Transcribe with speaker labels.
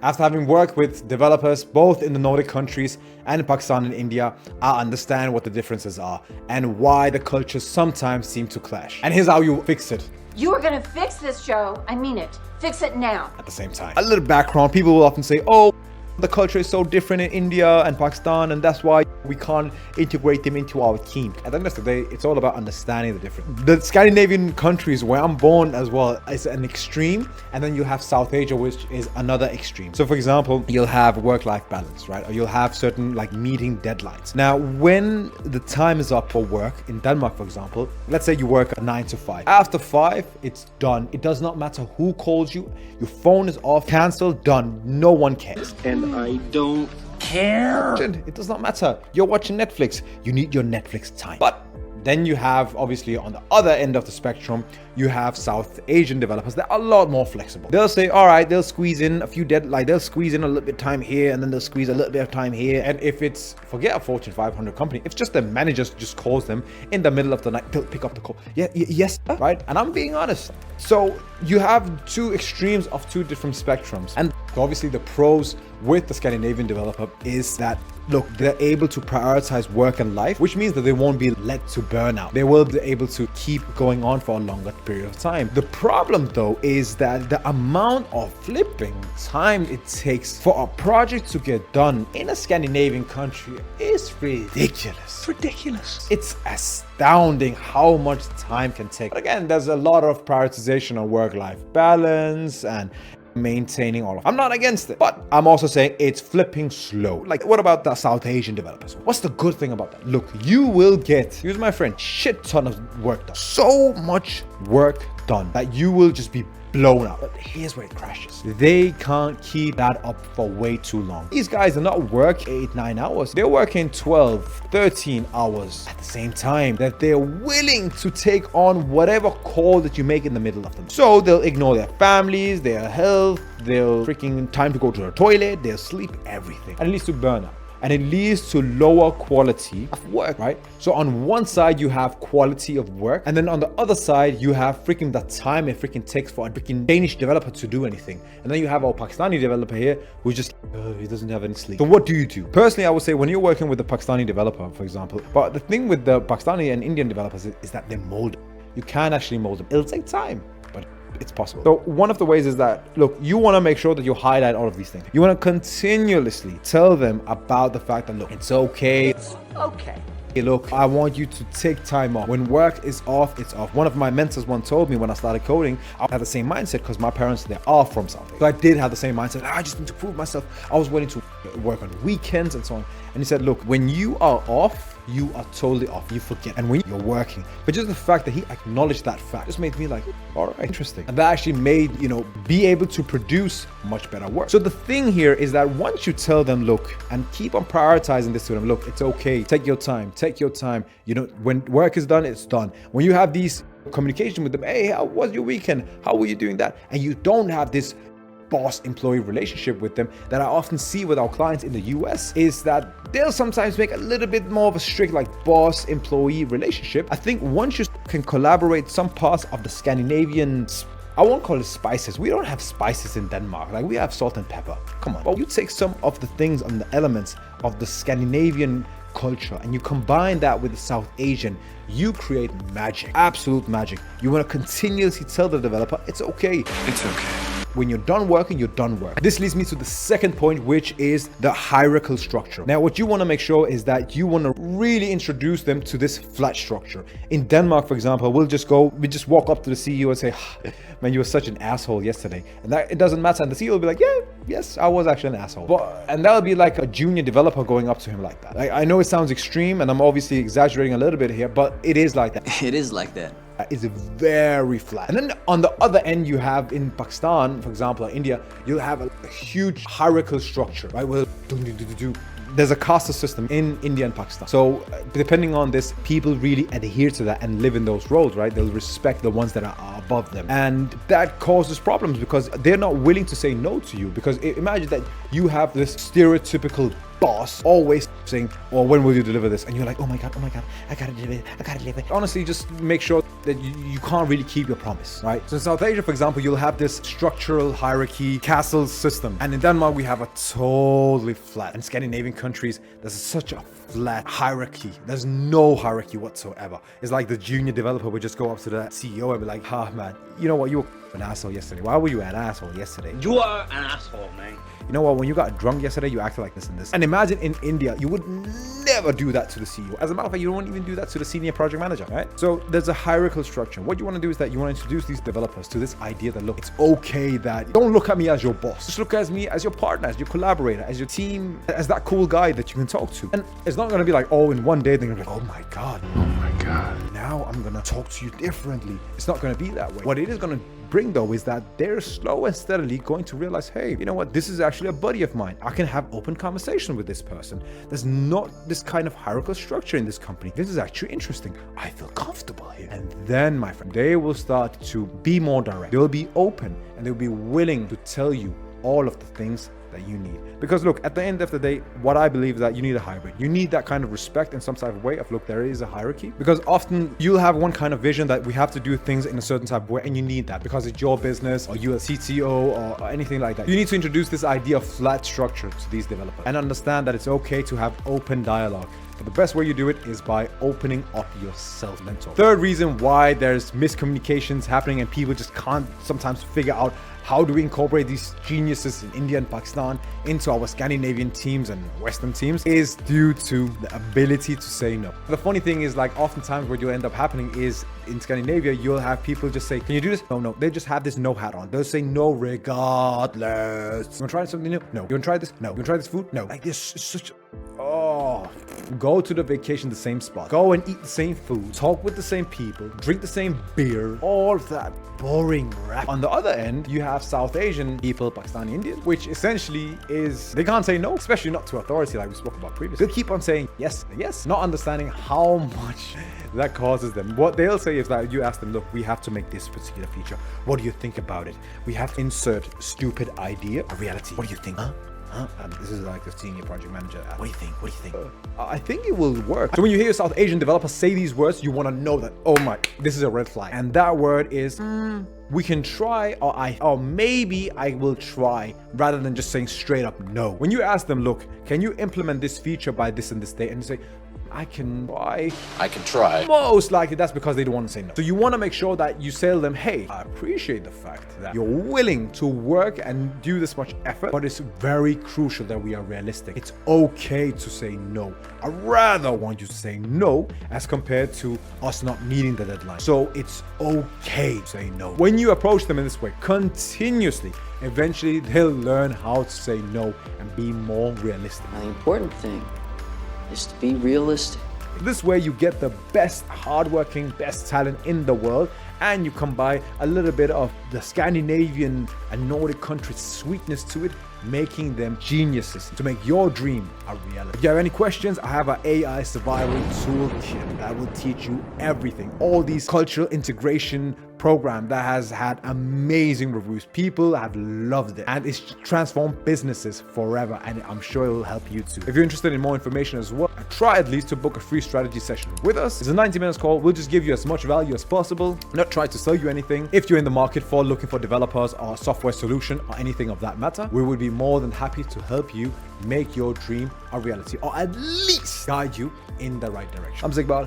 Speaker 1: After having worked with developers both in the Nordic countries and in Pakistan and India, I understand what the differences are and why the cultures sometimes seem to clash. And here's how you fix it.
Speaker 2: You are gonna fix this, Joe. I mean it. Fix it now.
Speaker 1: At the same time, a little background, people will often say, oh, the culture is so different in India and Pakistan, and that's why we can't integrate them into our team. At the end of the day, it's all about understanding the difference. The Scandinavian countries where I'm born as well is an extreme, and then you have South Asia, which is another extreme. So for example, you'll have work-life balance, right? Or you'll have certain like meeting deadlines. Now, when the time is up for work in Denmark, for example, let's say you work 9 to 5. After 5, it's done. It does not matter who calls you. Your phone is off, cancelled, done. No one cares.
Speaker 3: And I don't care.
Speaker 1: It does not matter. You're watching Netflix. You need your Netflix time. But then you have, obviously, on the other end of the spectrum, you have South Asian developers that are a lot more flexible. They'll say, all right, they'll squeeze in a few they'll squeeze in a little bit of time here, and then they'll squeeze a little bit of time here. And if it's, forget a Fortune 500 company, if just the manager just calls them in the middle of the night, they'll pick up the call. Yes, right? And I'm being honest. So you have two extremes of two different spectrums. And obviously the pros with the Scandinavian developer is that, look, they're able to prioritize work and life, which means that they won't be led to burnout. They will be able to keep going on for a longer period of time. The problem though is that the amount of flipping time it takes for a project to get done in a Scandinavian country is ridiculous. It's astounding how much time can take. But again, there's a lot of prioritization on work-life balance and maintaining all of it. I'm not against it, but I'm also saying it's flipping slow. Like, what about the South Asian developers? What's the good thing about that? Look, you will get, use my friend, shit ton of work done. So much work done that you will just be blown out. But here's where it crashes. They can't keep that up for way too long. These guys are not working 8-9 hours. They're working 12-13 hours at the same time that they're willing to take on whatever call that you make in the middle of them. So they'll ignore their families, their health, they'll freaking time to go to the toilet, they'll sleep, everything. And it leads to burnout. And it leads to lower quality of work, right? So on one side, you have quality of work. And then on the other side, you have freaking the time it freaking takes for a freaking Danish developer to do anything. And then you have our Pakistani developer here who just, he doesn't have any sleep. So what do you do? Personally, I would say when you're working with a Pakistani developer, for example, but the thing with the Pakistani and Indian developers is that they're molded. You can actually mold them. It'll take time, but it's possible. So one of the ways is that, look, you want to make sure that you highlight all of these things. You want to continuously tell them about the fact that, look, it's okay.
Speaker 2: It's okay.
Speaker 1: Hey, look, I want you to take time off. When work is off, it's off. One of my mentors once told me when I started coding, I had the same mindset because my parents, they are from South Asia. So I did have the same mindset. I just need to prove myself. I was willing to work on weekends and so on. And he said, look, when you are off, you are totally off. You forget. And when you're working, but just the fact that he acknowledged that fact just made me like, all right, interesting. And that actually made, be able to produce much better work. So the thing here is that once you tell them, look, and keep on prioritizing this to them, look, it's okay. Take your time. When work is done, it's done. When you have these communication with them, hey, how was your weekend? How were you doing that? And you don't have this boss-employee relationship with them that I often see with our clients in the US is that they'll sometimes make a little bit more of a strict like boss-employee relationship. I think once you can collaborate some parts of the Scandinavian, I won't call it spices. We don't have spices in Denmark. Like, we have salt and pepper. Come on. But you take some of the things and the elements of the Scandinavian culture and you combine that with the South Asian, you create magic, absolute magic. You want to continuously tell the developer, it's okay.
Speaker 3: It's okay.
Speaker 1: When you're done working, you're done working. This leads me to the second point, which is the hierarchical structure. Now, what you want to make sure is that you want to really introduce them to this flat structure. In Denmark, for example, we just walk up to the CEO and say, man, you were such an asshole yesterday. And that it doesn't matter. And the CEO will be like, yes, I was actually an asshole. And that'll be like a junior developer going up to him like that. Like, I know it sounds extreme and I'm obviously exaggerating a little bit here, but it is like that.
Speaker 4: It is like that.
Speaker 1: Is very flat. And then on the other end, you have in Pakistan, for example, or India, you'll have a huge hierarchical structure, right? Well, there's a caste system in India and Pakistan. So depending on this, people really adhere to that and live in those roles, right? They'll respect the ones that are above them. And that causes problems because they're not willing to say no to you. Because imagine that you have this stereotypical boss always saying, well, when will you deliver this? And you're like, oh my God, I gotta deliver it. Honestly, just make sure that you can't really keep your promise, right? So in South Asia, for example, you'll have this structural hierarchy castle system. And in Denmark, we have a totally flat. In Scandinavian countries, there's such a flat hierarchy. There's no hierarchy whatsoever. It's like the junior developer would just go up to the CEO and be like, man, you know what? You were an asshole yesterday. Why were you an asshole yesterday?
Speaker 3: You are an asshole, man.
Speaker 1: You know what? When you got drunk yesterday, you acted like this and this. And imagine in India, you would never do that to the CEO. As a matter of fact, you don't even do that to the senior project manager, right? So there's a hierarchical structure. What you want to do is that you want to introduce these developers to this idea that, look, it's okay that don't look at me as your boss. Just look at me as your partner, as your collaborator, as your team, as that cool guy that you can talk to. And it's not going to be like, oh, in one day, they're going to be like, oh my God, now I'm going to talk to you differently. It's not going to be that way. What it is going to bring though is that they're slow and steadily going to realize, hey, you know what, this is actually a buddy of mine. I can have open conversation with this person. There's not this kind of hierarchical structure in this company. This is actually interesting. I feel comfortable here. And then, my friend, they will start to be more direct. They'll be open and they'll be willing to tell you all of the things that you need. Because look, at the end of the day, what I believe is that you need a hybrid. You need that kind of respect in some type of way of, look, there is a hierarchy. Because often you'll have one kind of vision that we have to do things in a certain type of way, and you need that because it's your business or you're a CTO or anything like that. You need to introduce this idea of flat structure to these developers and understand that it's okay to have open dialogue. But the best way you do it is by opening up yourself. Mentor. Third reason why there's miscommunications happening and people just can't sometimes figure out how do we incorporate these geniuses in India and Pakistan into our Scandinavian teams and Western teams is due to the ability to say no. The funny thing is, like, oftentimes what you'll end up happening is in Scandinavia, you'll have people just say, can you do this? No. They just have this no hat on. They'll say no regardless. You want to try something new? No. You want to try this? No. You want to try this food? No. Like, this is such... Go to the vacation, the same spot. Go and eat the same food. Talk with the same people. Drink the same beer. All of that boring crap. On the other end, you have South Asian people, Pakistani Indians, which essentially is, they can't say no, especially not to authority like we spoke about previously. They'll keep on saying yes, yes, not understanding how much that causes them. What they'll say is that you ask them, look, we have to make this particular feature. What do you think about it? We have to insert stupid idea, a reality. What do you think? This is like the senior project manager. What do you think? What do you think? I think it will work. So when you hear a South Asian developer say these words, you want to know that, oh my, this is a red flag. And that word is, we can try, or maybe I will try, rather than just saying straight up no. When you ask them, look, can you implement this feature by this and this date? And you say, I can try. Most likely that's because they don't want to say no. So you want to make sure that you tell them, hey, I appreciate the fact that you're willing to work and do this much effort, but it's very crucial that we are realistic. It's okay to say no. I rather want you to say no as compared to us not meeting the deadline. So it's okay to say no. When you approach them in this way continuously, eventually they'll learn how to say no and be more realistic.
Speaker 4: The important thing is to be realistic.
Speaker 1: This way you get the best hardworking, best talent in the world, and you combine a little bit of the Scandinavian and Nordic countries' sweetness to it, making them geniuses to make your dream a reality. If you have any questions, I have an AI survival toolkit that will teach you everything. All these cultural integration program that has had amazing reviews. People have loved it and it's transformed businesses forever, and I'm sure it will help you too. If you're interested in more information as well, try at least to book a free strategy session with us. It's a 90 minutes call. We'll just give you as much value as possible, not try to sell you anything. If you're in the market for looking for developers or software solution or anything of that matter, we would be more than happy to help you make your dream a reality, or at least guide you in the right direction. I'm Zigbal.